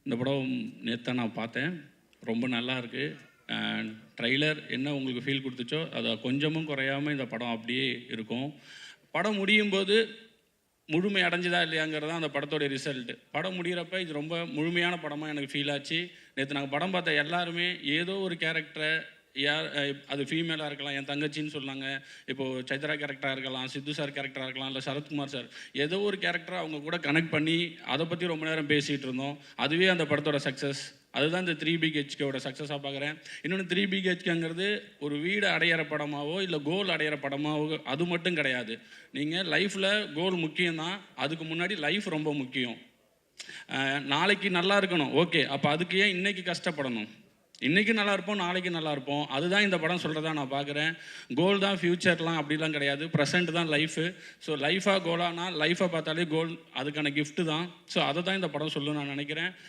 இந்த படம் நேற்று நான் பார்த்தேன். ரொம்ப நல்லா இருக்குது. ட்ரைலர் என்ன உங்களுக்கு ஃபீல் கொடுத்துச்சோ அதை கொஞ்சமும் குறையாமல் இந்த படம் அப்படியே இருக்கும். படம் முடியும் போது முழுமை அடைஞ்சதா இல்லையாங்கிறது தான் அந்த படத்தோடைய ரிசல்ட்டு. படம் முடிகிறப்ப இது ரொம்ப முழுமையான படமாக எனக்கு ஃபீல் ஆச்சு. நேற்று நாங்கள் படம் பார்த்த எல்லாருமே ஏதோ ஒரு கேரக்டரை, யார் அது ஃபீமேலாக இருக்கலாம், என் தங்கச்சின்னு சொன்னாங்க, இப்போது சைத்ரா கேரக்டராக இருக்கலாம், சித்து சார் கேரக்டராக இருக்கலாம், இல்லை சரத்குமார் சார், ஏதோ ஒரு கேரக்டரை அவங்க கூட கனெக்ட் பண்ணி அதை பற்றி ரொம்ப நேரம் பேசிகிட்டு இருந்தோம். அதுவே அந்த படத்தோட சக்ஸஸ். அதுதான் இந்த 3BHKவோட சக்ஸஸாக பார்க்குறேன். இன்னொன்று 3BHKங்கிறது ஒரு வீடு அடையிற படமாவோ இல்லை கோல் அடையிற படமாவோ அது மட்டும் கிடையாது. நீங்கள் லைஃப்பில் கோல் முக்கியம்தான், அதுக்கு முன்னாடி லைஃப் ரொம்ப முக்கியம். நாளைக்கு நல்லா இருக்கணும், ஓகே, அப்போ அதுக்கு ஏன் இன்றைக்கி கஷ்டப்படணும்? இன்றைக்கி நல்லா இருப்போம், நாளைக்கு நல்லா இருப்போம். அதுதான் இந்த படம் சொல்கிறதா நான் பார்க்குறேன். கோல் தான் ஃப்யூச்சர்லாம் அப்படிலாம் கிடையாது, ப்ரெசென்ட் தான் லைஃபு. ஸோ லைஃபாக கோலானா லைஃப்பை பார்த்தாலே கோல் அதுக்கான கிஃப்ட்டு தான். ஸோ அதை தான் இந்த படம் சொல்லணும்னு நான் நினைக்கிறேன்.